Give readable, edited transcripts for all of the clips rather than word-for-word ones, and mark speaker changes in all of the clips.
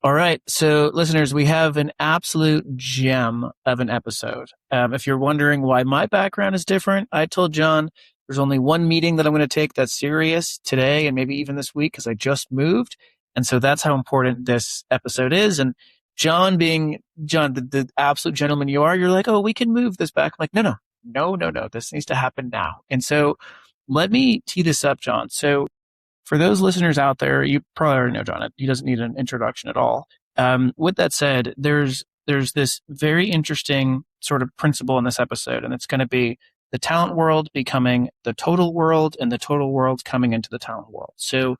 Speaker 1: All right. So, listeners, we have an absolute gem of an episode. If you're wondering why my background is different, I told John there's only one meeting that I'm going to take that's serious today and maybe even this week because I just moved. And so that's how important this episode is. And John, being John, the absolute gentleman you are, you're like, oh, we can move this back. I'm like, no. This needs to happen now. And so let me tee this up, John. So, for those listeners out there, you probably already know John. He doesn't need an introduction at all. With that said, there's this very interesting sort of principle in this episode, and it's going to be the talent world becoming the total world, and the total world coming into the talent world. So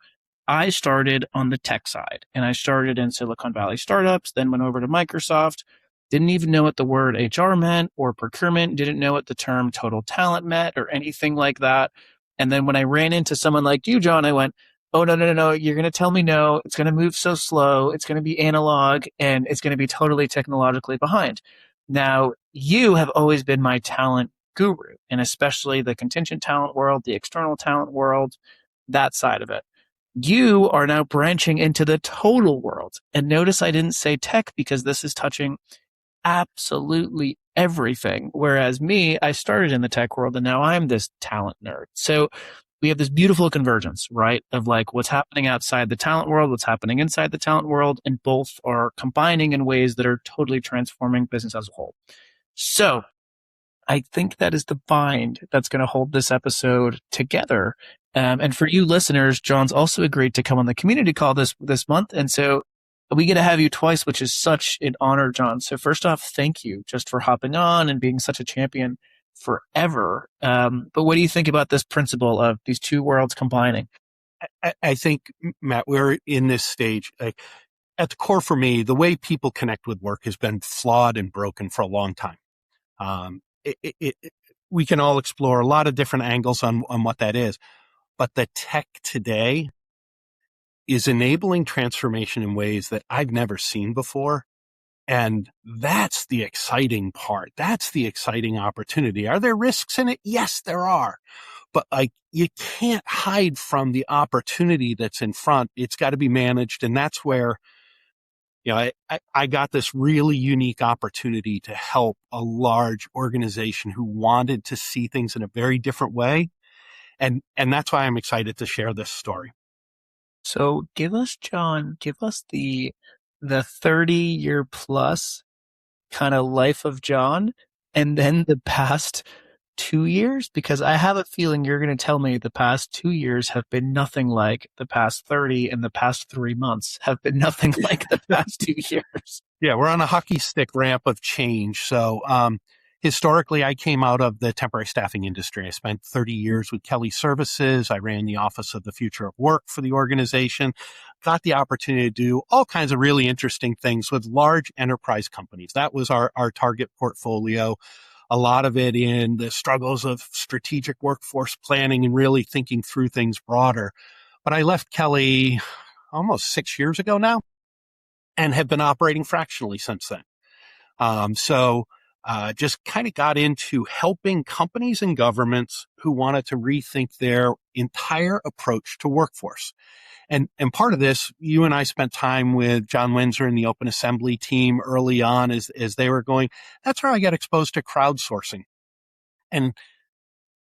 Speaker 1: I started on the tech side, and I started in Silicon Valley startups, then went over to Microsoft. Didn't even know what the word HR meant or procurement. Didn't know what the term total talent meant or anything like that. And then when I ran into someone like you, John, I went, oh, no. You're going to tell me no. It's going to move so slow. It's going to be analog and it's going to be totally technologically behind. Now, you have always been my talent guru, and especially the contingent talent world, the external talent world, that side of it. You are now branching into the total world. And notice I didn't say tech because this is touching absolutely everything. Whereas me, I started in the tech world and now I'm this talent nerd. So we have this beautiful convergence, right? Of like what's happening outside the talent world, what's happening inside the talent world, and both are combining in ways that are totally transforming business as a whole. So I think that is the bind that's going to hold this episode together. And for you listeners, John's also agreed to come on the community call this month. And so we get to have you twice, which is such an honor, John. So first off, thank you just for hopping on and being such a champion forever. But what do you think about this principle of these two worlds combining?
Speaker 2: I think, Matt, we're in this stage. Like, at the core for me, the way people connect with work has been flawed and broken for a long time. We can all explore a lot of different angles on what that is. But the tech today is enabling transformation in ways that I've never seen before. And that's the exciting part. That's the exciting opportunity. Are there risks in it? Yes, there are. But like, you can't hide from the opportunity that's in front. It's got to be managed. And that's where, I got this really unique opportunity to help a large organization who wanted to see things in a very different way. And that's why I'm excited to share this story.
Speaker 1: So give us the 30-year plus kind of life of John, and then the past 2 years, because I have a feeling you're going to tell me the past 2 years have been nothing like the past 30, and the past 3 months have been nothing like the past 2 years.
Speaker 2: Yeah, we're on a hockey stick ramp of change. So, historically, I came out of the temporary staffing industry. I spent 30 years with Kelly Services. I ran the Office of the Future of Work for the organization, got the opportunity to do all kinds of really interesting things with large enterprise companies. That was our target portfolio. A lot of it in the struggles of strategic workforce planning and really thinking through things broader. But I left Kelly almost 6 years ago now and have been operating fractionally since then. Just kind of got into helping companies and governments who wanted to rethink their entire approach to workforce. And part of this, you and I spent time with John Windsor and the Open Assembly team early on as they were going. That's where I got exposed to crowdsourcing. And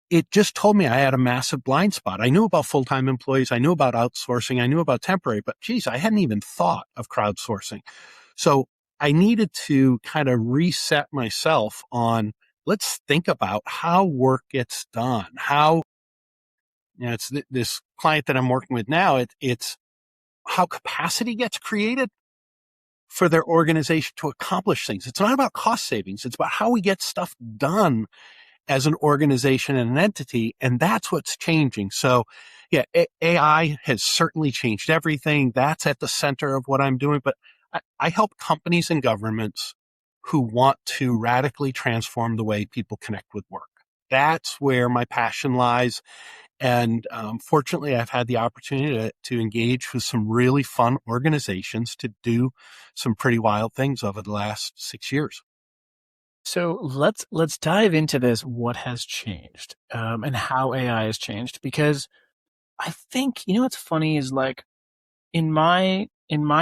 Speaker 2: it just told me I had a massive blind spot. I knew about full-time employees. I knew about outsourcing. I knew about temporary, but geez, I hadn't even thought of crowdsourcing. So I needed to kind of reset myself on, let's think about how work gets done. How, it's this client that I'm working with now. It's how capacity gets created for their organization to accomplish things. It's not about cost savings. It's about how we get stuff done as an organization and an entity. And that's what's changing. So yeah, AI has certainly changed everything. That's at the center of what I'm doing. But I help companies and governments who want to radically transform the way people connect with work. That's where my passion lies. And fortunately, I've had the opportunity to engage with some really fun organizations to do some pretty wild things over the last 6 years.
Speaker 1: So let's dive into this. What has changed and how AI has changed? Because I think what's funny is like in my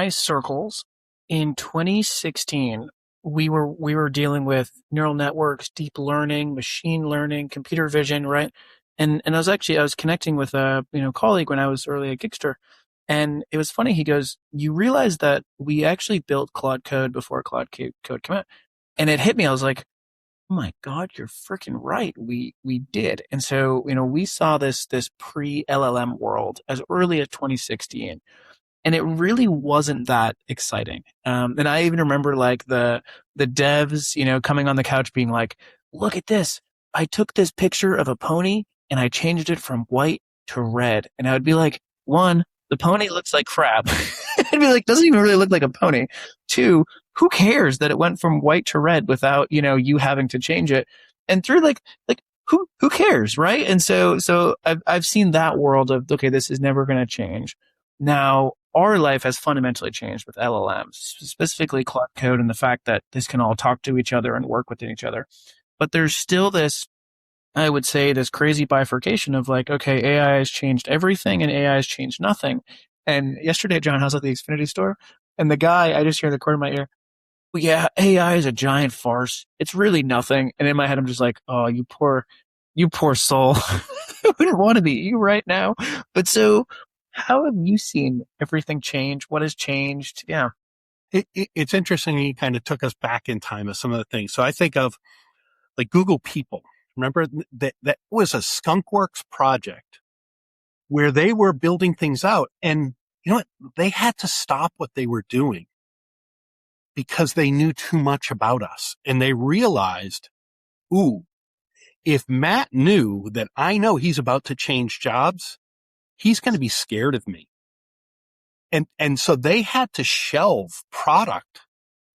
Speaker 1: circles, In 2016, we were dealing with neural networks, deep learning, machine learning, computer vision, right? And I was connecting with a colleague when I was early at Gigster, and it was funny. He goes, "You realize that we actually built Claude Code before Code came out," and it hit me. I was like, "Oh my God, you're freaking right. We did." And so we saw this pre LLM world as early as 2016, and it really wasn't that exciting. And I even remember like the devs, coming on the couch being like, "Look at this! I took this picture of a pony and I changed it from white to red." And I would be like, one, the pony looks like crap. I'd be like, doesn't even really look like a pony. Two, who cares that it went from white to red without you having to change it? And three, like who cares, right? And so I've seen that world of, okay, this is never going to change. Now, our life has fundamentally changed with LLMs, specifically Claude Code, and the fact that this can all talk to each other and work within each other. But there's still this, I would say, this crazy bifurcation of like, okay, AI has changed everything and AI has changed nothing. And yesterday, John, I was at the Xfinity store, and the guy, I just hear the corner of my ear, "Well, yeah, AI is a giant farce. It's really nothing." And in my head, I'm just like, "Oh, you poor soul. I wouldn't want to be you right now." But so, how have you seen everything change? What has changed? Yeah.
Speaker 2: It's interesting. You kind of took us back in time of some of the things. So I think of like Google People. Remember that was a skunkworks project where they were building things out, and you know what? They had to stop what they were doing because they knew too much about us, and they realized, ooh, if Matt knew that I know he's about to change jobs, he's going to be scared of me. And so they had to shelve product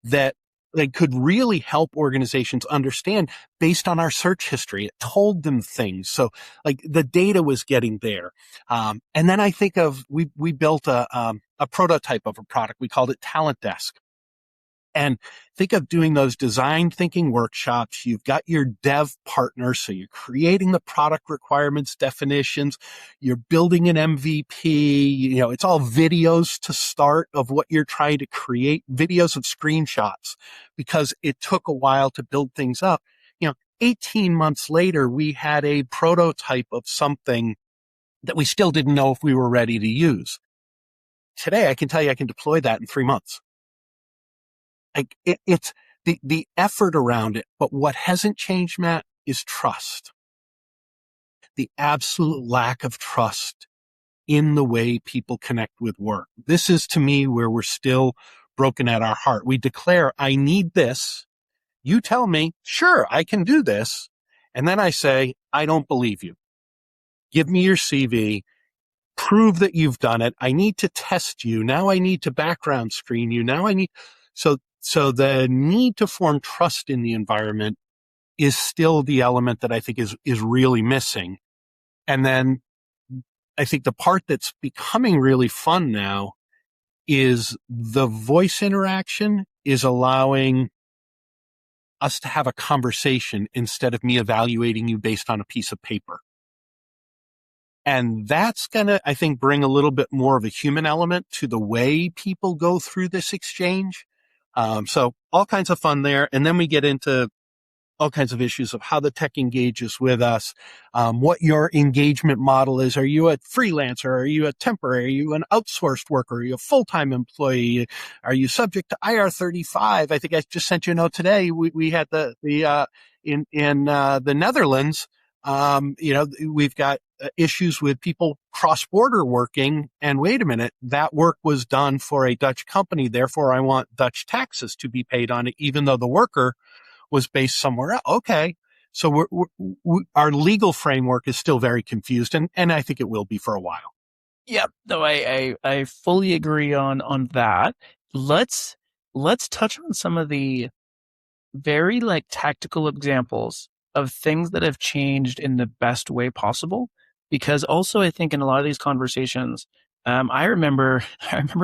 Speaker 2: that they could really help organizations understand based on our search history. It told them things. So like the data was getting there. And then I think of, we built a prototype of a product. We called it Talent Desk. And think of doing those design thinking workshops. You've got your dev partner. So you're creating the product requirements, definitions. You're building an MVP. It's all videos to start of what you're trying to create, videos of screenshots, because it took a while to build things up. 18 months later, we had a prototype of something that we still didn't know if we were ready to use. Today, I can tell you I can deploy that in 3 months. Like it's the effort around it. But what hasn't changed, Matt, is trust. The absolute lack of trust in the way people connect with work. This is to me where we're still broken at our heart. We declare, I need this. You tell me, sure, I can do this. And then I say, I don't believe you. Give me your CV. Prove that you've done it. I need to test you. Now I need to background screen you. Now I need, so the need to form trust in the environment is still the element that I think is really missing. And then I think the part that's becoming really fun now is the voice interaction is allowing us to have a conversation instead of me evaluating you based on a piece of paper. And that's going to, I think, bring a little bit more of a human element to the way people go through this exchange. So all kinds of fun there. And then we get into all kinds of issues of how the tech engages with us, what your engagement model is. Are you a freelancer? Are you a temporary? Are you an outsourced worker? Are you a full-time employee? Are you subject to IR35? I think I just sent you a note today. We had in the Netherlands, we've got issues with people cross-border working. And wait a minute, that work was done for a Dutch company. Therefore, I want Dutch taxes to be paid on it, even though the worker was based somewhere else. Okay. So our legal framework is still very confused, and I think it will be for a while.
Speaker 1: Yeah, no, I fully agree on that. Let's touch on some of the very like tactical examples of things that have changed in the best way possible. Because also I think in a lot of these conversations, I remember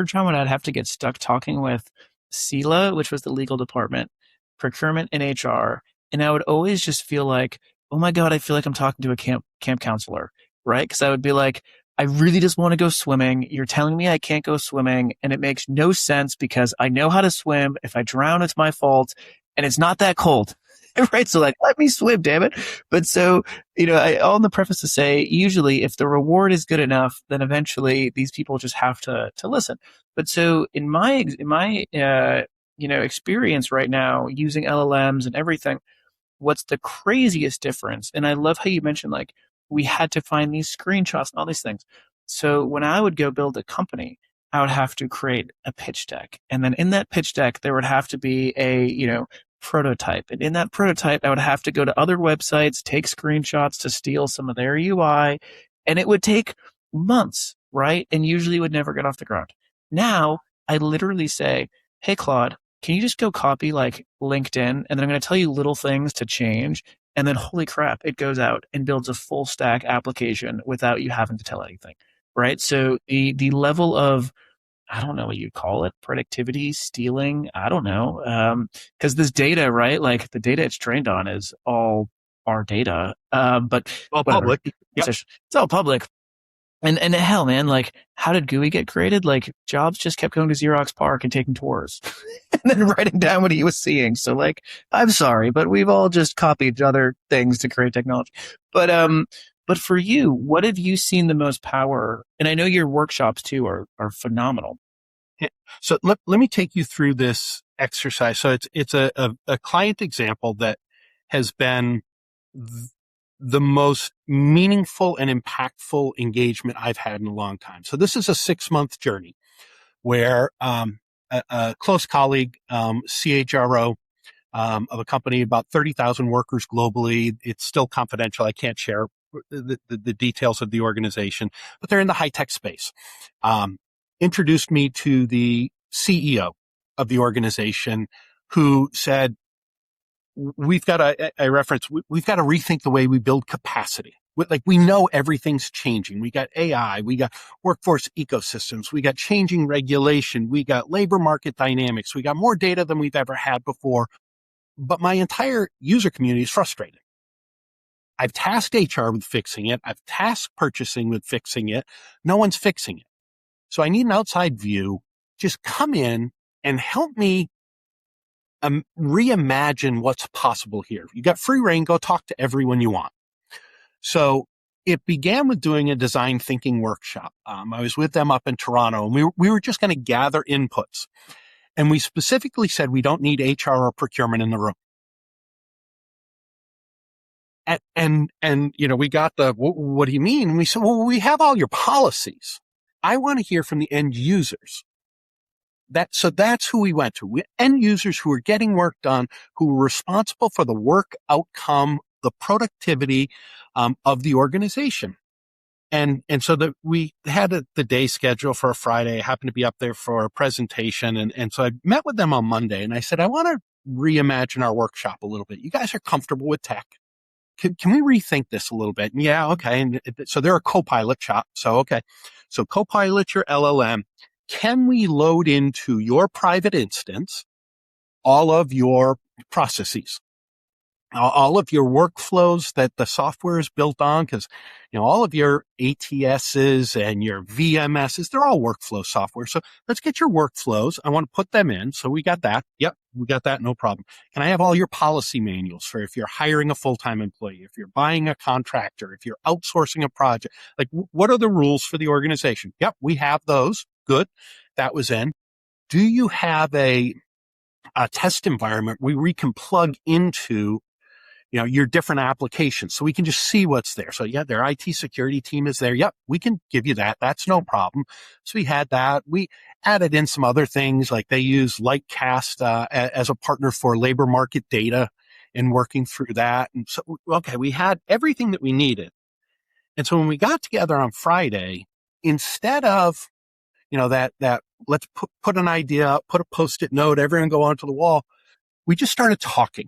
Speaker 1: John, when I'd have to get stuck talking with CELA, which was the legal department, procurement, and HR, and I would always just feel like, oh my God, I feel like I'm talking to a camp counselor, right? Because I would be like, I really just want to go swimming. You're telling me I can't go swimming, and it makes no sense because I know how to swim. If I drown, it's my fault, and it's not that cold. Right. So like, let me swim, damn it. But so, all in the preface to say, usually if the reward is good enough, then eventually these people just have to listen. But so in my experience right now using LLMs and everything, what's the craziest difference? And I love how you mentioned like we had to find these screenshots and all these things. So when I would go build a company, I would have to create a pitch deck. And then in that pitch deck, there would have to be a prototype. And in that prototype, I would have to go to other websites, take screenshots to steal some of their UI. And it would take months, right? And usually would never get off the ground. Now I literally say, hey, Claude, can you just go copy like LinkedIn? And then I'm going to tell you little things to change. And then holy crap, it goes out and builds a full stack application without you having to tell anything. Right. So the level of, I don't know what you'd call it, productivity, stealing, I don't know. Cause this data, right? Like the data it's trained on is all our data. But
Speaker 2: All
Speaker 1: whatever.
Speaker 2: public. Yep.
Speaker 1: It's all public. And hell, man, like, how did GUI get created? Like, Jobs just kept going to Xerox PARC and taking tours and then writing down what he was seeing. So, like, I'm sorry, but we've all just copied other things to create technology. But for you, what have you seen the most power? And I know your workshops too are phenomenal.
Speaker 2: Yeah. So let me take you through this exercise. So it's a client example that has been the most meaningful and impactful engagement I've had in a long time. So this is a 6-month journey where a close colleague, CHRO of a company, about 30,000 workers globally. It's still confidential. I can't share the details of the organization, but they're in the high-tech space. Introduced me to the CEO of the organization who said, we've got to rethink the way we build capacity. Like, we know everything's changing. We got AI, we got workforce ecosystems, we got changing regulation, we got labor market dynamics, we got more data than we've ever had before. But my entire user community is frustrated. I've tasked HR with fixing it. I've tasked purchasing with fixing it. No one's fixing it. So I need an outside view. Just come in and help me reimagine what's possible here. You got free rein, go talk to everyone you want. So it began with doing a design thinking workshop. I was with them up in Toronto, and we were just going to gather inputs. And we specifically said we don't need HR or procurement in the room. And we got the, what do you mean? And we said, well, we have all your policies. I want to hear from the end users. So that's who we went to. End users who are getting work done, who are responsible for the work outcome, the productivity of the organization. And so that we had the day schedule for a Friday. I happened to be up there for a presentation. And so I met with them on Monday, and I said, I want to reimagine our workshop a little bit. You guys are comfortable with tech. Can we rethink this a little bit? And yeah, okay. And so they're a Copilot shop. So, okay. So Copilot, your LLM, can we load into your private instance all of your processes, all of your workflows that the software is built on? Because, all of your ATSs and your VMSs, they're all workflow software. So let's get your workflows. I want to put them in. So we got that. Yep, we got that. No problem. Can I have all your policy manuals for if you're hiring a full-time employee, if you're buying a contractor, if you're outsourcing a project? Like, what are the rules for the organization? Yep, we have those. Good. That was in. Do you have a test environment where we can plug into, your different applications so we can just see what's there? So yeah, their IT security team is there. Yep, we can give you that. That's no problem. So we had that. We added in some other things, like they use Lightcast as a partner for labor market data and working through that. And so, okay, we had everything that we needed. And so when we got together on Friday, instead of that let's put an idea up, put a Post-it note, everyone go onto the wall, we just started talking.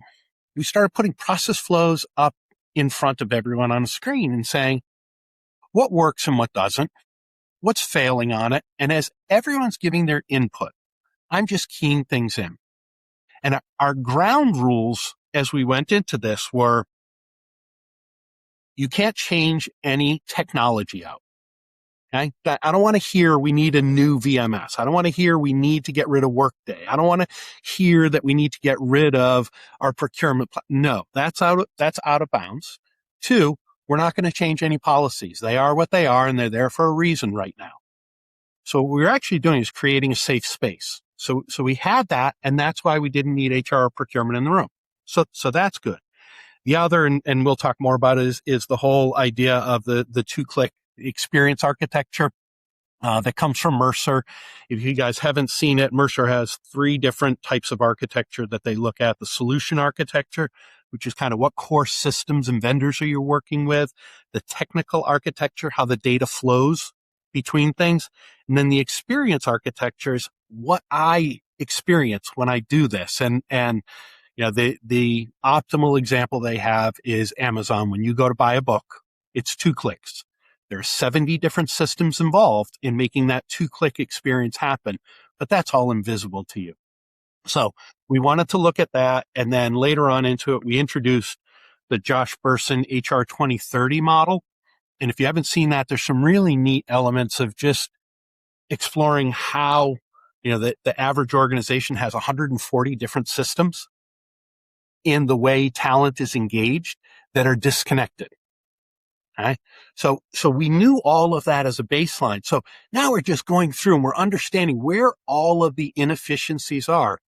Speaker 2: We started putting process flows up in front of everyone on a screen and saying what works and what doesn't, what's failing on it. And as everyone's giving their input, I'm just keying things in. And our ground rules as we went into this were, you can't change any technology out. Okay? I don't want to hear we need a new VMS. I don't want to hear we need to get rid of Workday. I don't want to hear that we need to get rid of our procurement. No, that's out of bounds. Two, we're not going to change any policies. They are what they are, and they're there for a reason right now. So what we're actually doing is creating a safe space. So we had that, and that's why we didn't need HR or procurement in the room. So that's good. The other, and we'll talk more about it, is the whole idea of the 2-click experience architecture that comes from Mercer. If you guys haven't seen it, Mercer has 3 different types of architecture that they look at. The solution architecture, which is kind of what core systems and vendors are you working with. The technical architecture, how the data flows between things. And then the experience architecture is what I experience when I do this. And the optimal example they have is Amazon. When you go to buy a book, it's 2 clicks. There are 70 different systems involved in making that 2-click experience happen, but that's all invisible to you. So we wanted to look at that. And then later on into it, we introduced the Josh Bersin HR 2030 model. And if you haven't seen that, there's some really neat elements of just exploring how, the average organization has 140 different systems in the way talent is engaged that are disconnected. Okay? So we knew all of that as a baseline. So now we're just going through and we're understanding where all of the inefficiencies are.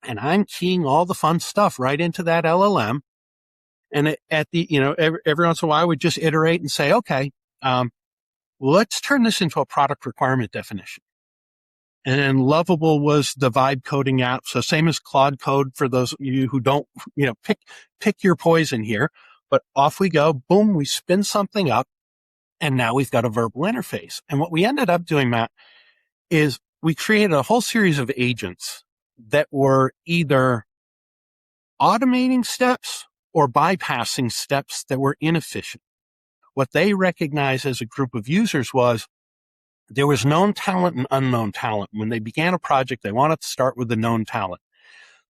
Speaker 2: And I'm keying all the fun stuff right into that LLM. And every once in a while, we just iterate and say, okay, let's turn this into a product requirement definition. And then Lovable was the vibe coding app. So same as Claude Code for those of you who don't, pick your poison here. But off we go. Boom, we spin something up. And now we've got a verbal interface. And what we ended up doing, Matt, is we created a whole series of agents that were either automating steps or bypassing steps that were inefficient. What they recognized as a group of users was there was known talent and unknown talent. When they began a project, they wanted to start with the known talent.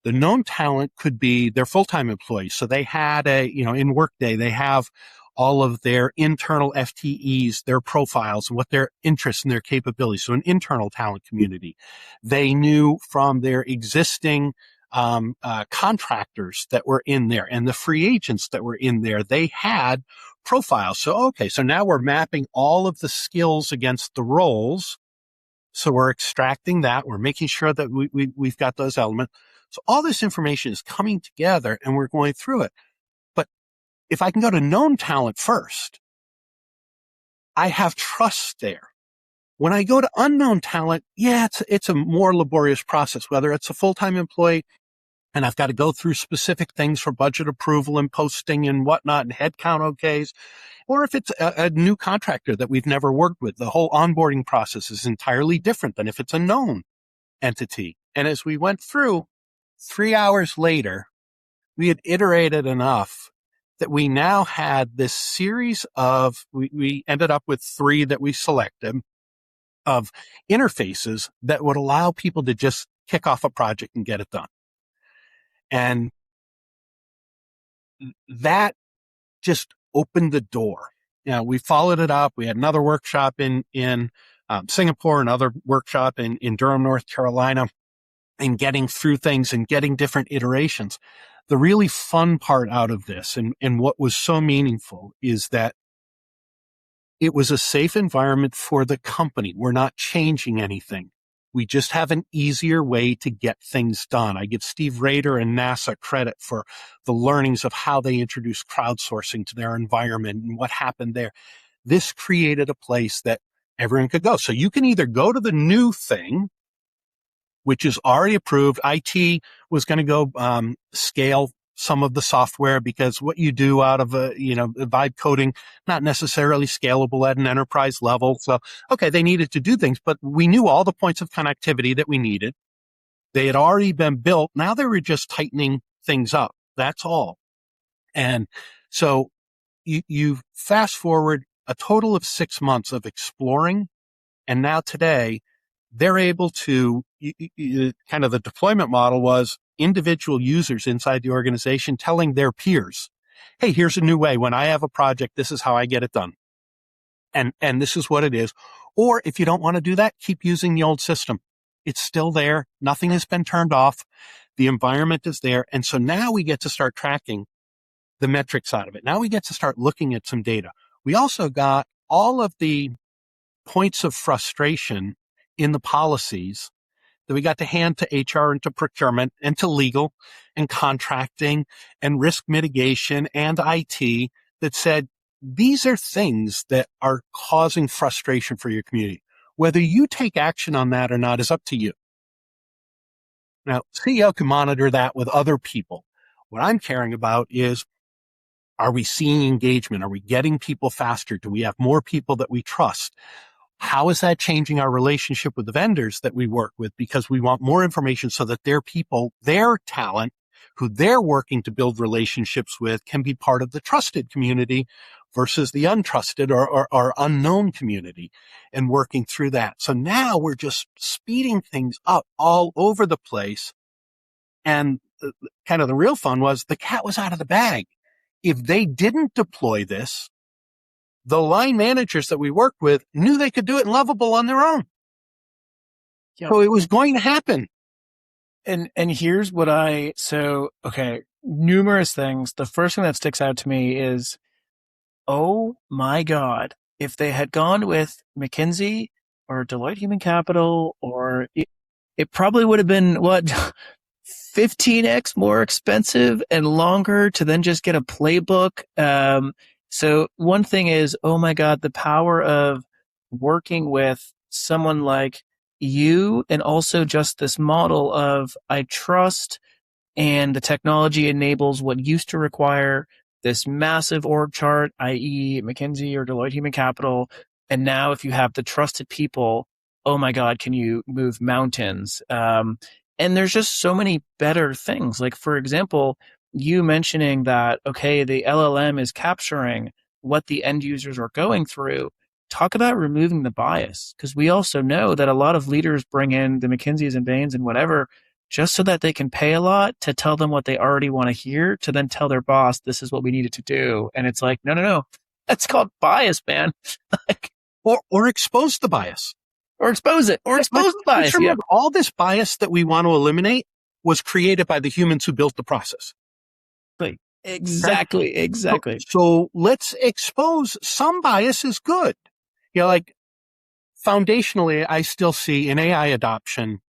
Speaker 2: The known talent could be their full-time employees. So they had in Workday, they have all of their internal FTEs, their profiles, and what their interests and their capabilities. So an internal talent community. They knew from their existing contractors that were in there and the free agents that were in there, they had profiles. So now we're mapping all of the skills against the roles. So we're extracting that. We're making sure that we've got those elements. So all this information is coming together and we're going through it. But if I can go to known talent first, I have trust there. When I go to unknown talent, it's a more laborious process, whether it's a full-time employee and I've got to go through specific things for budget approval and posting and whatnot and headcount okays, or if it's a new contractor that we've never worked with, the whole onboarding process is entirely different than if it's a known entity. And as we went through, 3 hours later, we had iterated enough that we now had this series of, we ended up with 3 that we selected of interfaces that would allow people to just kick off a project and get it done. And that just opened the door. We followed it up. We had another workshop in Singapore, another workshop in Durham, North Carolina, and getting through things and getting different iterations. The really fun part out of this and what was so meaningful is that it was a safe environment for the company. We're not changing anything. We just have an easier way to get things done. I give Steve Rader and NASA credit for the learnings of how they introduced crowdsourcing to their environment and what happened there. This created a place that everyone could go. So you can either go to the new thing, which is already approved. IT was going to go scale some of the software because what you do out of vibe coding, not necessarily scalable at an enterprise level. So, they needed to do things, but we knew all the points of connectivity that we needed. They had already been built. Now they were just tightening things up. That's all. And so you fast forward a total of 6 months of exploring. And now today they're able to kind of the deployment model was individual users inside the organization telling their peers, hey, here's a new way. When I have a project, this is how I get it done. And this is what it is. Or if you don't want to do that, keep using the old system. It's still there. Nothing has been turned off. The environment is there. And so now we get to start tracking the metrics out of it. Now we get to start looking at some data. We also got all of the points of frustration in the policies that we got to hand to HR and to procurement and to legal and contracting and risk mitigation and IT that said, these are things that are causing frustration for your community. Whether you take action on that or not is up to you. Now, CEO can monitor that with other people. What I'm caring about is, are we seeing engagement? Are we getting people faster? Do we have more people that we trust? How is that changing our relationship with the vendors that we work with? Because we want more information so that their people, their talent, who they're working to build relationships with, can be part of the trusted community versus the untrusted or unknown community, and working through that. So now we're just speeding things up all over the place. And kind of the real fun was the cat was out of the bag. If they didn't deploy this, the line managers that we worked with knew they could do it in Lovable on their own. Yep. So it was going to happen.
Speaker 1: And here's what numerous things. The first thing that sticks out to me is, oh my God, if they had gone with McKinsey or Deloitte Human Capital, or it probably would have been 15x more expensive and longer to then just get a playbook. So one thing is, oh my God, the power of working with someone like you, and also just this model of I trust, and the technology enables what used to require this massive org chart, i.e. McKinsey or Deloitte Human Capital. And now if you have the trusted people, oh my God, can you move mountains? And there's just so many better things. Like, for example, you mentioning that, okay, the LLM is capturing what the end users are going through. Talk about removing the bias, because we also know that a lot of leaders bring in the McKinseys and Bains and whatever just so that they can pay a lot to tell them what they already want to hear, to then tell their boss, this is what we needed to do. And it's like, no. That's called bias, man.
Speaker 2: or expose the bias.
Speaker 1: Or expose it. Or expose the bias.
Speaker 2: Remember, all this bias that we want to eliminate was created by the humans who built the process.
Speaker 1: Exactly.
Speaker 2: So let's expose some bias is good. Like foundationally, I still see in AI adoption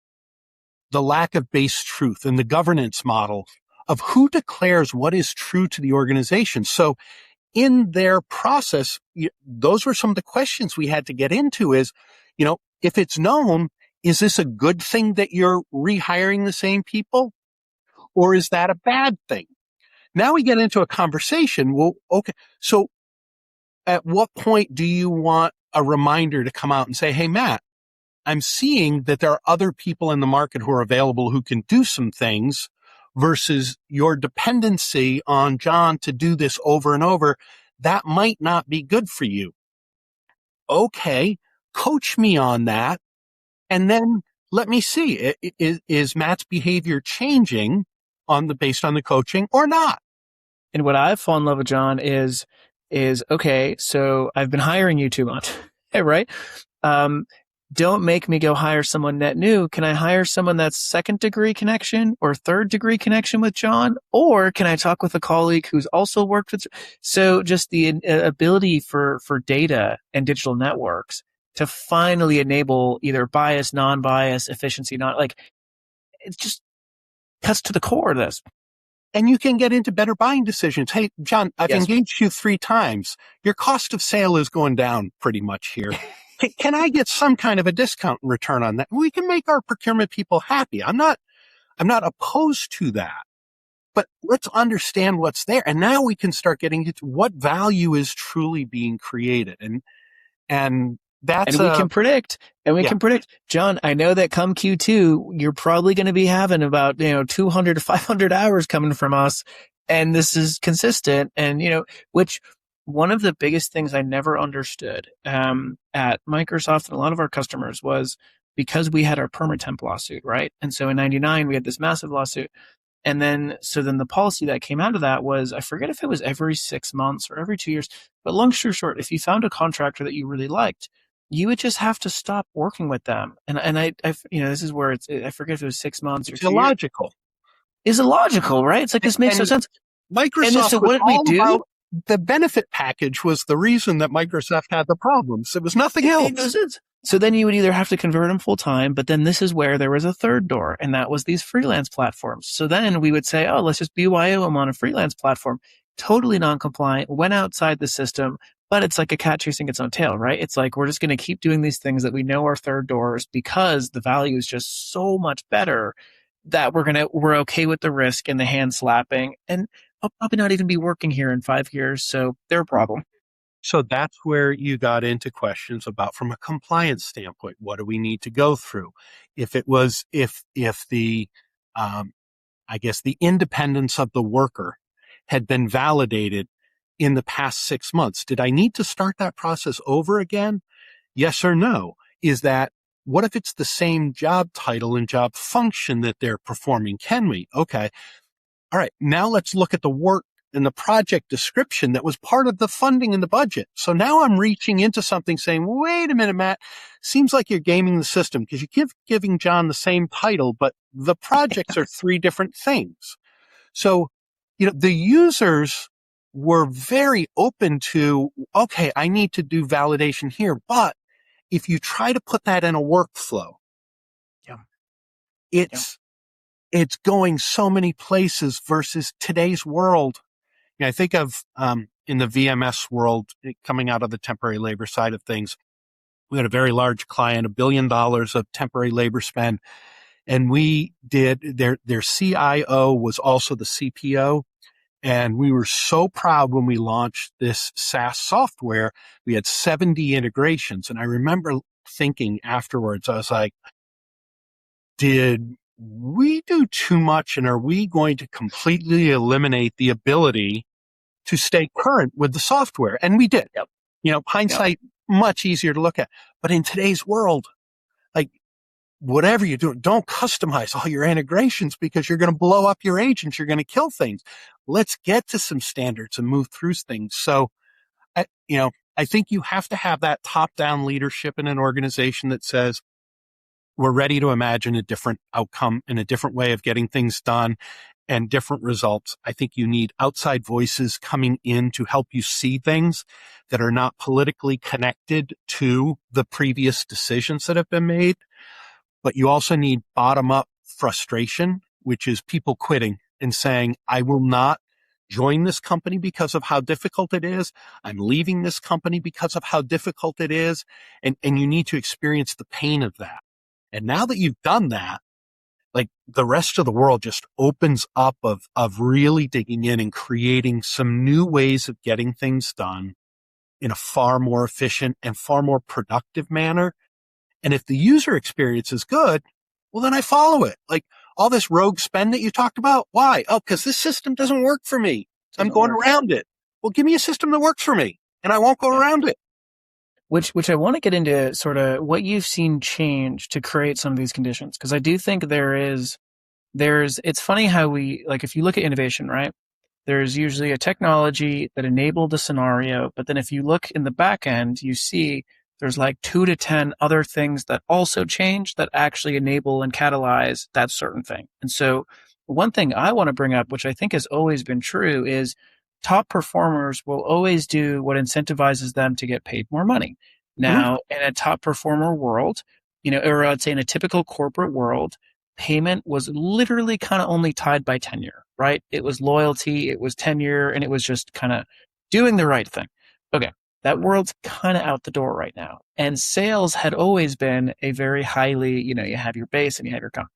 Speaker 2: the lack of base truth and the governance model of who declares what is true to the organization. So in their process, those were some of the questions we had to get into is, if it's known, is this a good thing that you're rehiring the same people? Or is that a bad thing? Now we get into a conversation. Well, okay. So at what point do you want a reminder to come out and say, hey, Matt, I'm seeing that there are other people in the market who are available who can do some things versus your dependency on John to do this over and over. That might not be good for you. Okay, coach me on that. And then let me see, is Matt's behavior changing based on the coaching or not?
Speaker 1: And what I've fallen in love with, John, is okay, so I've been hiring you too much, right? Don't make me go hire someone net new. Can I hire someone that's second degree connection or third degree connection with John? Or can I talk with a colleague who's also worked with? So just the ability for data and digital networks to finally enable either bias, non-bias, efficiency, it just cuts to the core of this.
Speaker 2: And you can get into better buying decisions. Hey, John, I've engaged you 3 times. Your cost of sale is going down pretty much here. Can I get some kind of a discount in return on that? We can make our procurement people happy. I'm not opposed to that, but let's understand what's there. And now we can start getting into what value is truly being created. And that's,
Speaker 1: we can predict, John, I know that come Q2, you're probably going to be having about, 200 to 500 hours coming from us. And this is consistent. And, which one of the biggest things I never understood, at Microsoft and a lot of our customers was because we had our permatemp lawsuit, right? And so in 99, we had this massive lawsuit. And then the policy that came out of that was, I forget if it was every 6 months or every 2 years, but long story short, if you found a contractor that you really liked, you would just have to stop working with them. And this is where I forget if it was 6 months or
Speaker 2: It's
Speaker 1: 2 years.
Speaker 2: illogical.
Speaker 1: Is illogical, right? It's like, this makes no sense. And
Speaker 2: Microsoft
Speaker 1: so
Speaker 2: was
Speaker 1: what did we
Speaker 2: all
Speaker 1: do?
Speaker 2: about the benefit package was the reason that Microsoft had the problems. It was nothing
Speaker 1: It
Speaker 2: else.
Speaker 1: made no sense. So then you would either have to convert them full time, but then this is where there was a third door, and that was these freelance platforms. So then we would say, oh, let's just BYO them on a freelance platform. Totally non-compliant, went outside the system, but it's like a cat chasing its own tail, right? It's like, we're just going to keep doing these things that we know are third doors because the value is just so much better that we're okay with the risk and the hand slapping, and I'll probably not even be working here in 5 years. So they're a problem.
Speaker 2: So that's where you got into questions about, from a compliance standpoint, what do we need to go through? If the, I guess the independence of the worker had been validated in the past 6 months, did I need to start that process over again? Yes or no? What if it's the same job title and job function that they're performing? Can we? Okay. All right. Now let's look at the work and the project description that was part of the funding and the budget. So now I'm reaching into something saying, wait a minute, Matt, seems like you're gaming the system because you keep giving John the same title, but the projects are 3 different things. So, the users were very open to, okay, I need to do validation here. But if you try to put that in a workflow,
Speaker 1: Yeah.
Speaker 2: it's going so many places versus today's world. I think of, in the VMS world, coming out of the temporary labor side of things, we had a very large client, $1 billion of temporary labor spend. And we did their CIO was also the CPO. And we were so proud when we launched this SaaS software. We had 70 integrations. And I remember thinking afterwards, I was like, did we do too much? And are we going to completely eliminate the ability to stay current with the software? And we did.
Speaker 1: Yep.
Speaker 2: Hindsight, much easier to look at. But in today's world, like, whatever you do, don't customize all your integrations because you're going to blow up your agents. You're going to kill things. Let's get to some standards and move through things. So, I think you have to have that top-down leadership in an organization that says, we're ready to imagine a different outcome and a different way of getting things done and different results. I think you need outside voices coming in to help you see things that are not politically connected to the previous decisions that have been made. But you also need bottom-up frustration, which is people quitting and saying, I will not join this company because of how difficult it is. I'm leaving this company because of how difficult it is. And you need to experience the pain of that. And now that you've done that, like, the rest of the world just opens up of really digging in and creating some new ways of getting things done in a far more efficient and far more productive manner. And if the user experience is good, well, then I follow it. Like, all this rogue spend that you talked about. Why? Oh, because this system doesn't work for me. I'm going around it. Well, give me a system that works for me and I won't go around it.
Speaker 1: Which I want to get into sort of what you've seen change to create some of these conditions. Because I do think it's funny how if you look at innovation, right? There's usually a technology that enabled a scenario, but then if you look in the back end, you see there's like 2 to 10 other things that also change that actually enable and catalyze that certain thing. And so one thing I want to bring up, which I think has always been true, is top performers will always do what incentivizes them to get paid more money. Now, in a top performer world, or I'd say in a typical corporate world, payment was literally kind of only tied by tenure, right? It was loyalty, it was tenure, and it was just kind of doing the right thing. Okay. That world's kind of out the door right now. And sales had always been a very highly, you have your base and you have your comp.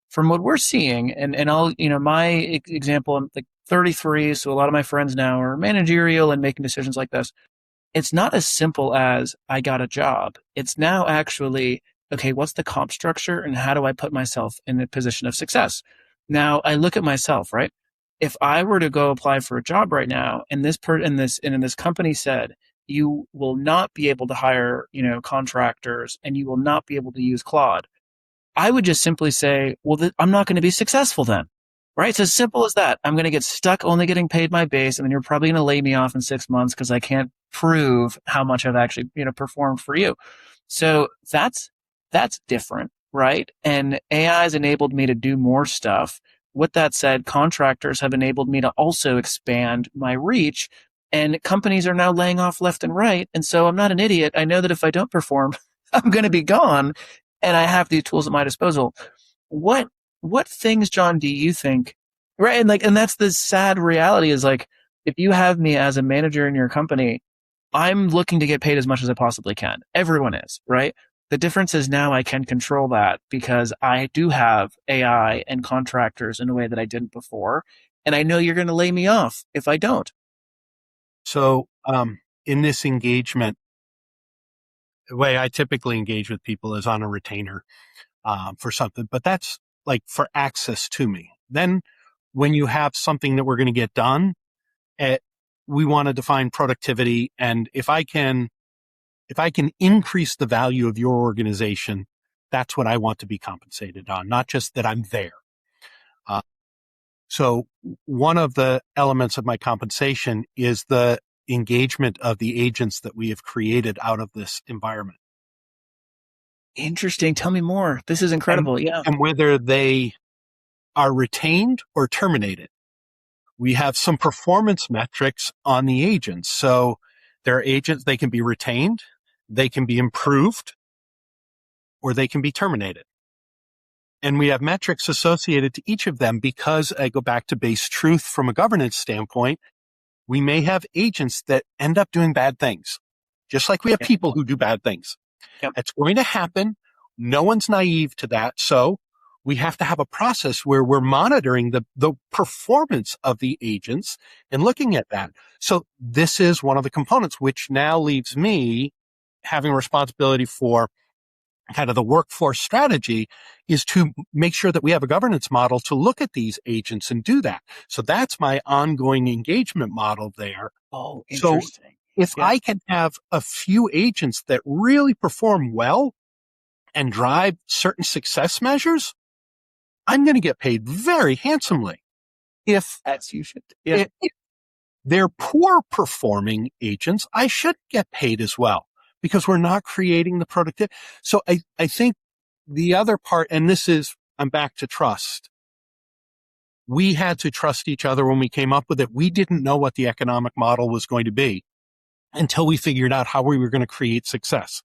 Speaker 1: From what we're seeing, and I'll, my example, I'm like 33, so a lot of my friends now are managerial and making decisions like this. It's not as simple as I got a job. It's now actually, okay, what's the comp structure and how do I put myself in a position of success? Now I look at myself, right? If I were to go apply for a job right now and this company said, you will not be able to hire, contractors and you will not be able to use Claude, I would just simply say, well, I'm not going to be successful then, right? It's as simple as that. I'm going to get stuck only getting paid my base, and then you're probably going to lay me off in 6 months because I can't prove how much I've actually, performed for you. So that's different, right? And AI has enabled me to do more stuff. With that said, contractors have enabled me to also expand my reach, and companies are now laying off left and right. And so I'm not an idiot. I know that if I don't perform, I'm going to be gone, and I have these tools at my disposal. What what things, John, do you think? Right, and that's the sad reality is like if you have me as a manager in your company, I'm looking to get paid as much as I possibly can. Everyone is, right? The difference is now I can control that because I do have AI and contractors in a way that I didn't before. And I know you're going to lay me off if I don't.
Speaker 2: So, in this engagement, the way I typically engage with people is on a retainer, for something, but that's like for access to me. Then when you have something that we're going to get done, eh, we want to define productivity. And if I can increase the value of your organization, that's what I want to be compensated on, not just that I'm there. So one of the elements of my compensation is the engagement of the agents that we have created out of this environment.
Speaker 1: Interesting. Tell me more. This is incredible. Yeah.
Speaker 2: And whether they are retained or terminated. We have some performance metrics on the agents. So there are agents, they can be retained, they can be improved, or they can be terminated. And we have metrics associated to each of them because I go back to base truth from a governance standpoint. We may have agents that end up doing bad things, just like we have people who do bad things.
Speaker 1: Yep.
Speaker 2: It's going to happen. No one's naive to that. So we have to have a process where we're monitoring the performance of the agents and looking at that. So this is one of the components, which now leaves me having responsibility for kind of the workforce strategy is to make sure that we have a governance model to look at these agents and do that. So that's my ongoing engagement model there.
Speaker 1: Oh, interesting.
Speaker 2: So if I can have a few agents that really perform well and drive certain success measures, I'm going to get paid very handsomely. If
Speaker 1: As you should. Yeah.
Speaker 2: if they're poor performing agents, I should get paid as well because we're not creating the productivity. So I think the other part, and this is, I'm back to trust. We had to trust each other when we came up with it. We didn't know what the economic model was going to be until we figured out how we were going to create success.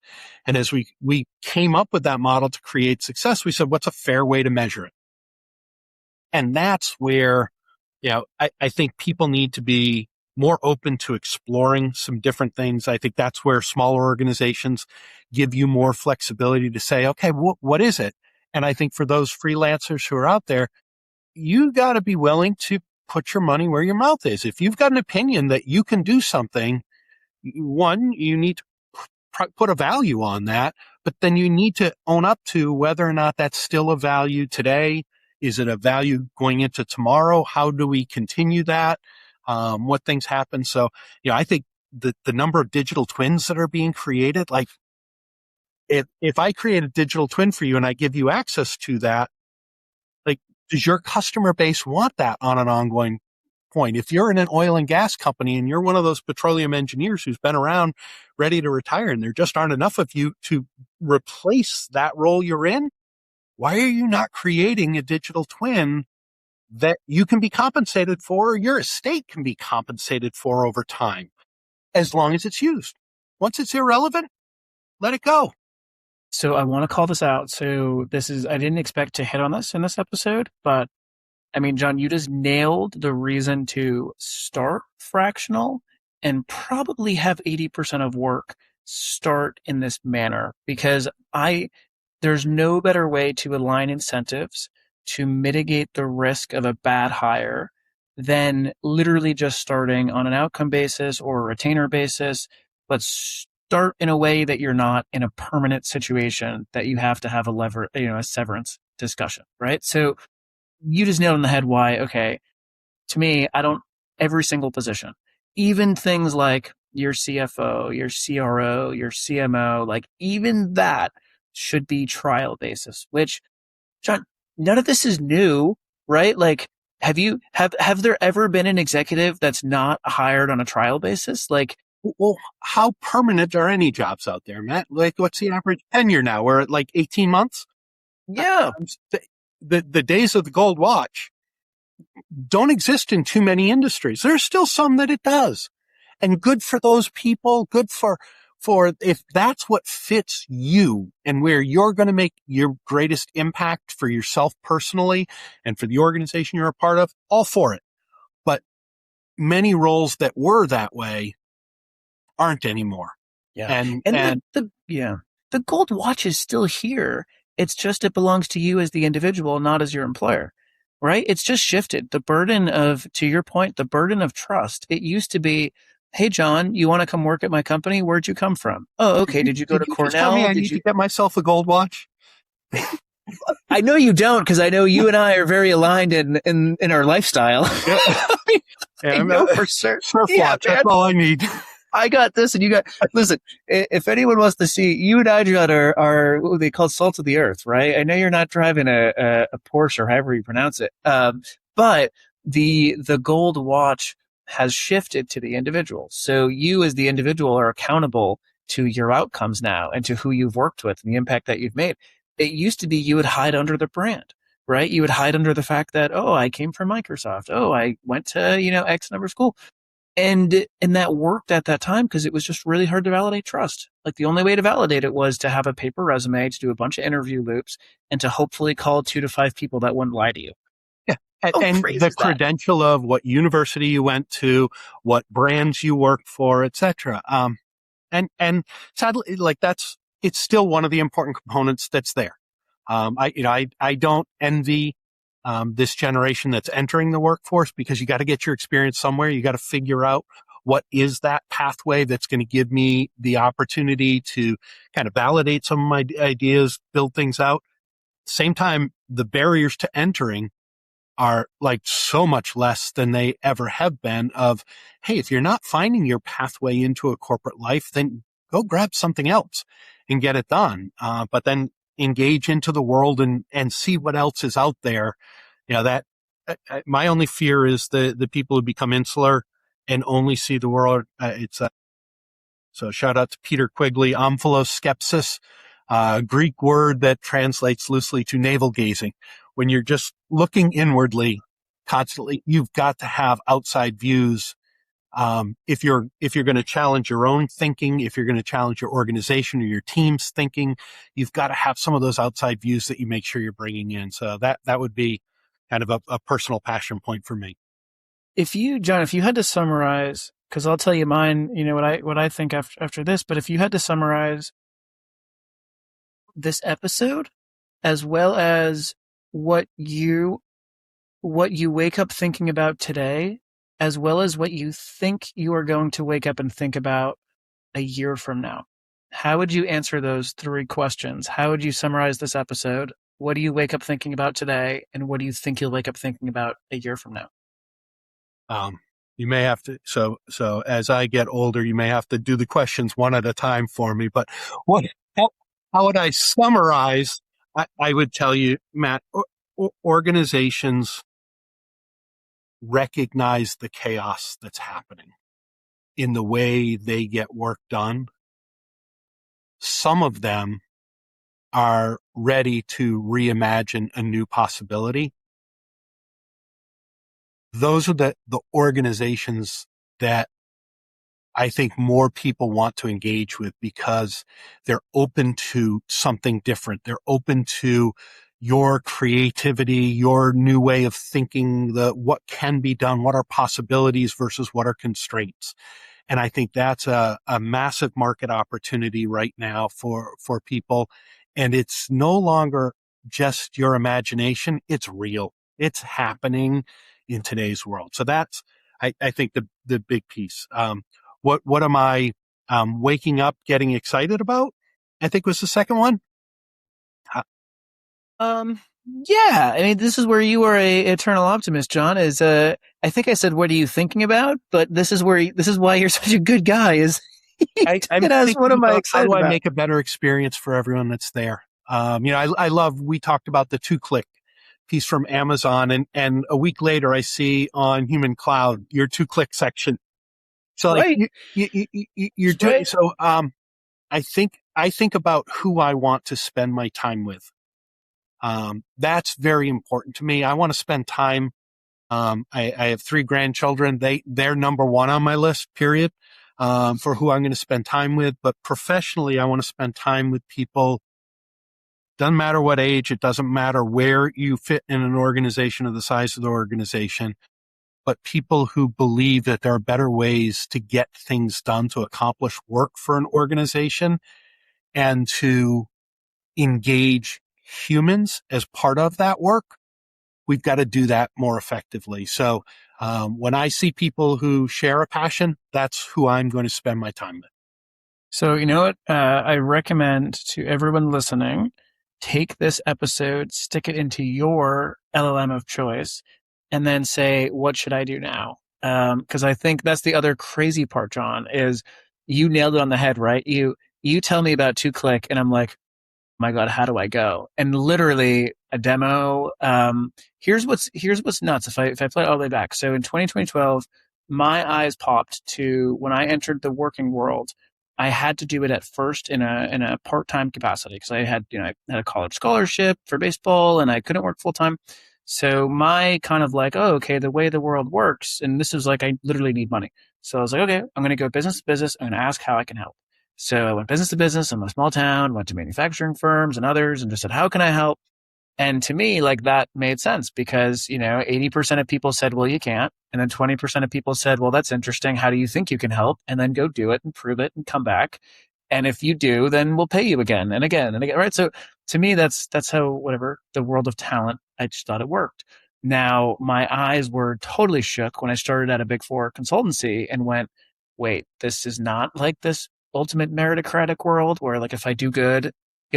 Speaker 2: And as we came up with that model to create success, we said, what's a fair way to measure it? And that's where, I think people need to be more open to exploring some different things. I think that's where smaller organizations give you more flexibility to say, okay, what is it? And I think for those freelancers who are out there, you got to be willing to put your money where your mouth is. If you've got an opinion that you can do something, one, you need to put a value on that, but then you need to own up to whether or not that's still a value today. Is it a value going into tomorrow? How do we continue that? What things happen? So, I think the number of digital twins that are being created, like if I create a digital twin for you and I give you access to that, like, does your customer base want that on an ongoing point? If you're in an oil and gas company and you're one of those petroleum engineers who's been around ready to retire and there just aren't enough of you to replace that role you're in, why are you not creating a digital twin that you can be compensated for, or your estate can be compensated for over time, as long as it's used? Once it's irrelevant, let it go.
Speaker 1: So I want to call this out. So I didn't expect to hit on this in this episode, but I mean, John, you just nailed the reason to start fractional and probably have 80% of work start in this manner because there's no better way to align incentives to mitigate the risk of a bad hire than literally just starting on an outcome basis or a retainer basis, but start in a way that you're not in a permanent situation that you have to have a severance discussion, right? So you just nailed on the head why, okay, to me, every single position, even things like your CFO, your CRO, your CMO, like even that should be trial basis, which, John, none of this is new, right? Like, have there ever been an executive that's not hired on a trial basis? Like,
Speaker 2: Well, how permanent are any jobs out there, Matt? Like, what's the average tenure now? We're at like 18 months.
Speaker 1: Yeah.
Speaker 2: The days of the gold watch don't exist in too many industries. There's still some that it does. And good for those people, good for if that's what fits you and where you're going to make your greatest impact for yourself personally and for the organization you're a part of, all for it. But many roles that were that way aren't anymore.
Speaker 1: Yeah.
Speaker 2: And
Speaker 1: The gold watch is still here. It's just it belongs to you as the individual, not as your employer. Right? It's just shifted. The burden of, to your point, the burden of trust. It used to be, hey John, you want to come work at my company? Where'd you come from? Oh, okay. Did you go to
Speaker 2: just tell me
Speaker 1: Cornell?
Speaker 2: I need to get myself a gold watch?
Speaker 1: I know you don't, because I know you and I are very aligned in our lifestyle.
Speaker 2: Yeah.
Speaker 1: I know for certain.
Speaker 2: Surf watch, that's all I need.
Speaker 1: I got this, and you got. Listen, if anyone wants to see, you and I, John, are what they call salt of the earth, right? I know you're not driving a Porsche or however you pronounce it, but the gold watch has shifted to the individual. So you, as the individual, are accountable to your outcomes now and to who you've worked with and the impact that you've made. It used to be you would hide under the brand, right? You would hide under the fact that, oh, I came from Microsoft. Oh, I went to X number of school. And that worked at that time because it was just really hard to validate trust. Like the only way to validate it was to have a paper resume, to do a bunch of interview loops, and to hopefully call 2 to 5 people that wouldn't lie to you.
Speaker 2: Yeah. And the credential of what university you went to, what brands you worked for, etc. And sadly, like it's still one of the important components that's there. I don't envy this generation that's entering the workforce, because you got to get your experience somewhere. You got to figure out what is that pathway that's going to give me the opportunity to kind of validate some of my ideas, build things out. Same time, the barriers to entering are like so much less than they ever have been of, hey, if you're not finding your pathway into a corporate life, then go grab something else and get it done. But then engage into the world and see what else is out there. That my only fear is the people who become insular and only see the world. So shout out to Peter Quigley, omphalos Greek word that translates loosely to navel gazing. When you're just looking inwardly constantly, you've got to have outside views. If you're going to challenge your own thinking, if you're going to challenge your organization or your team's thinking, you've got to have some of those outside views that you make sure you're bringing in. So that would be kind of a personal passion point for me.
Speaker 1: John, if you had to summarize, because I'll tell you mine, what I think after this, but if you had to summarize this episode, as well as what you wake up thinking about today, as well as what you think you are going to wake up and think about a year from now, how would you answer those 3 questions? How would you summarize this episode? What do you wake up thinking about today? And what do you think you'll wake up thinking about a year from now?
Speaker 2: You may have to, so as I get older, you may have to do the questions one at a time for me, but how would I summarize? I would tell you, Matt, organizations recognize the chaos that's happening in the way they get work done. Some of them are ready to reimagine a new possibility. Those are the organizations that I think more people want to engage with, because they're open to something different. They're open to your creativity, your new way of thinking, what can be done, what are possibilities versus what are constraints. And I think that's a massive market opportunity right now for people. And it's no longer just your imagination. It's real. It's happening in today's world. So that's, I think the big piece. What am I waking up getting excited about? I think was the second one.
Speaker 1: Yeah, I mean, this is where you are a eternal optimist, John. I think I said, what are you thinking about? But this is why you're such a good guy. Is
Speaker 2: I'm thinking, what am I excited about? How do I make a better experience for everyone that's there? I love. We talked about the 2-click piece from Amazon, and a week later I see on Human Cloud your 2-click section. So like
Speaker 1: Right.
Speaker 2: you're doing,
Speaker 1: Right.
Speaker 2: so, I think about who I want to spend my time with. That's very important to me. I want to spend time. I have 3 grandchildren. They're number one on my list, period, for who I'm going to spend time with. But professionally, I want to spend time with people. Doesn't matter what age. It doesn't matter where you fit in an organization or the size of the organization, but people who believe that there are better ways to get things done, to accomplish work for an organization, and to engage humans as part of that work. We've got to do that more effectively. So when I see people who share a passion, that's who I'm going to spend my time with.
Speaker 1: So, you know what? I recommend to everyone listening, take this episode, stick it into your LLM of choice, and then say, what should I do now? Because I think that's the other crazy part, John, is you nailed it on the head, right? You tell me about 2Click, and I'm like, my God, how do I go? And literally a demo. Here's what's nuts. If I play it all the way back. So in 2012, my eyes popped to when I entered the working world. I had to do it at first in a part-time capacity because I had a college scholarship for baseball and I couldn't work full time. So my kind of like, oh, okay, the way the world works, and this is like I literally need money. So I was like, okay, I'm going to go business to business. I'm going to ask how I can help. So I went business to business in a small town, went to manufacturing firms and others and just said, how can I help? And to me, like that made sense because, 80% of people said, well, you can't. And then 20% of people said, well, that's interesting. How do you think you can help? And then go do it and prove it and come back. And if you do, then we'll pay you again and again and again. Right. So to me, that's how whatever the world of talent, I just thought it worked. Now my eyes were totally shook when I started at a Big Four consultancy and went, wait, this is not like this ultimate meritocratic world where like if I do good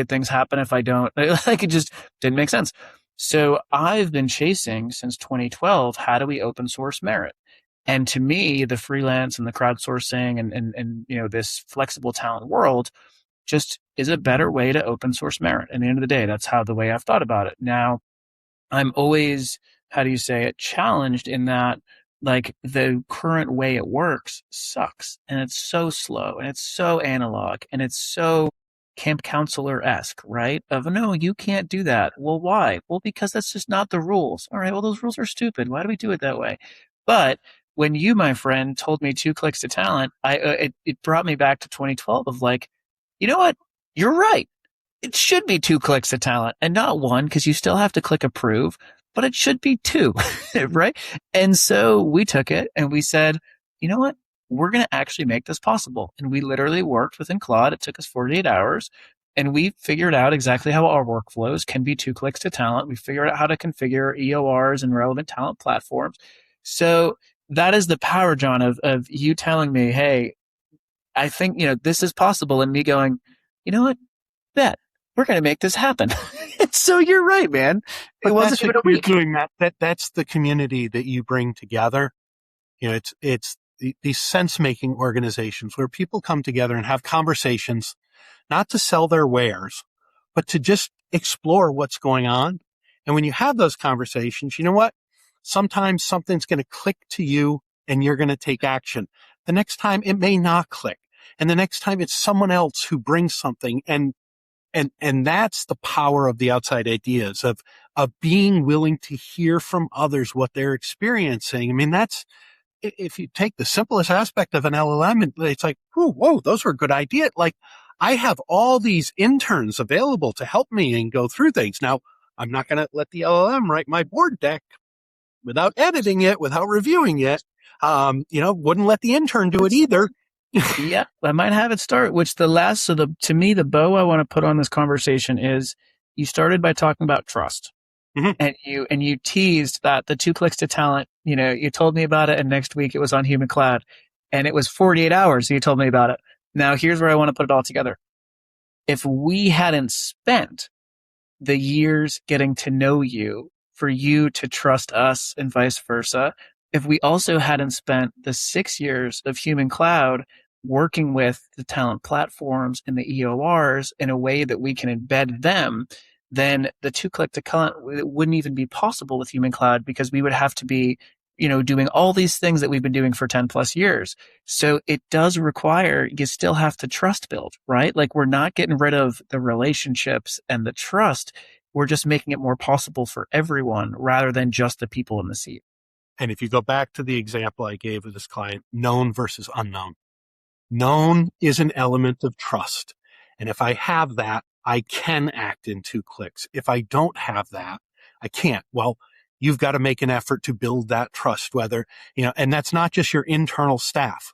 Speaker 1: things happen. If I don't, like it just didn't make sense. So I've been chasing since 2012, how do we open source merit? And to me, the freelance and the crowdsourcing and this flexible talent world just is a better way to open source merit. At the end of the day, that's how the way I've thought about it. Now, I'm always, how do you say it, challenged in that like the current way it works sucks and it's so slow and it's so analog and it's so camp counselor-esque, right? Of no, you can't do that. Well, why? Well, because that's just not the rules. All right, well, those rules are stupid. Why do we do it that way? But when you, my friend, told me 2 clicks to talent, it brought me back to 2012 of like, you know what? You're right. It should be 2 clicks to talent and not one because you still have to click approve, but it should be 2, right? And so we took it and we said, you know what? We're going to actually make this possible. And we literally worked within Claude. It took us 48 hours and we figured out exactly how our workflows can be 2 clicks to talent. We figured out how to configure EORs and relevant talent platforms. So that is the power, John, of you telling me, hey, I think, this is possible. And me going, you know what? Bet we're going to make this happen. So you're right, man. It
Speaker 2: But
Speaker 1: wasn't even a
Speaker 2: you're
Speaker 1: week.
Speaker 2: doing that's the community that you bring together. It's these sense-making organizations where people come together and have conversations, not to sell their wares, but to just explore what's going on. And when you have those conversations, you know what? Sometimes something's going to click to you and you're going to take action. The next time it may not click. And the next time it's someone else who brings something. And that's the power of the outside ideas of being willing to hear from others what they're experiencing. I mean, that's, if you take the simplest aspect of an LLM, it's like, whoa, those were good ideas. Like I have all these interns available to help me and go through things. Now I'm not going to let the LLM write my board deck without editing it, without reviewing it. Wouldn't let the intern do it either.
Speaker 1: Yeah, I might have it start, which to me, the bow I want to put on this conversation is you started by talking about trust.
Speaker 2: Mhm.
Speaker 1: And you teased that the 2 clicks to talent, you told me about it and next week it was on Human Cloud and it was 48 hours. So you told me about it. Now here's where I want to put it all together. If we hadn't spent the years getting to know you for you to trust us and vice versa, if we also hadn't spent the 6 years of Human Cloud working with the talent platforms and the EORs in a way that we can embed them, then the 2 click to talent wouldn't even be possible with Human Cloud because we would have to be doing all these things that we've been doing for 10 plus years. So it does require, you still have to trust build, right? Like we're not getting rid of the relationships and the trust. We're just making it more possible for everyone rather than just the people in the seat.
Speaker 2: And if you go back to the example I gave of this client, known versus unknown, known is an element of trust. And if I have that, I can act in 2 clicks. If I don't have that, I can't. Well, you've got to make an effort to build that trust, whether, and that's not just your internal staff.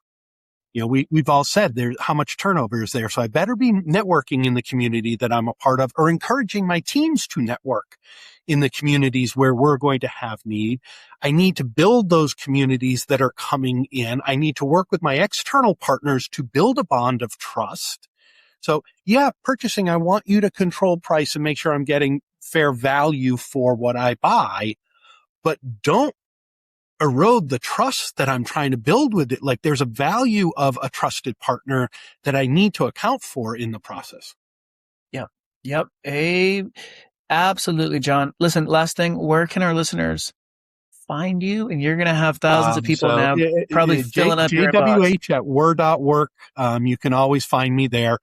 Speaker 2: We've all said there how much turnover is there. So I better be networking in the community that I'm a part of, or encouraging my teams to network in the communities where we're going to have need. I need to build those communities that are coming in. I need to work with my external partners to build a bond of trust. So yeah, purchasing, I want you to control price and make sure I'm getting fair value for what I buy, but don't erode the trust that I'm trying to build with it. Like there's a value of a trusted partner that I need to account for in the process.
Speaker 1: Yep. Absolutely, John. Listen, last thing, where can our listeners find you? And you're going to have thousands of people now probably filling up your inbox.
Speaker 2: JWH at word.work. You can always find me there.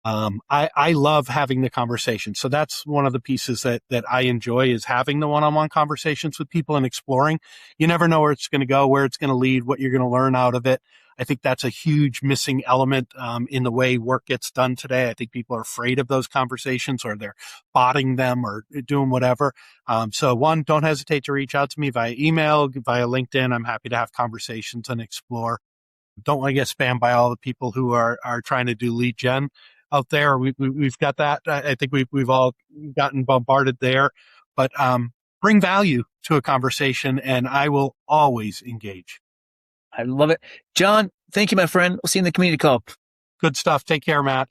Speaker 2: I love having the conversation. So that's one of the pieces that I enjoy is having the one-on-one conversations with people and exploring. You never know where it's going to go, where it's going to lead, what you're going to learn out of it. I think that's a huge missing element in the way work gets done today. I think people are afraid of those conversations, or they're botting them or doing whatever. So one, don't hesitate to reach out to me via email, via LinkedIn. I'm happy to have conversations and explore. Don't want to get spammed by all the people who are trying to do lead gen out there. We've got that. I think we've all gotten bombarded there, but bring value to a conversation, and I will always engage.
Speaker 1: I love it. John, thank you, my friend. We'll see you in the community call.
Speaker 2: Good stuff. Take care, Matt.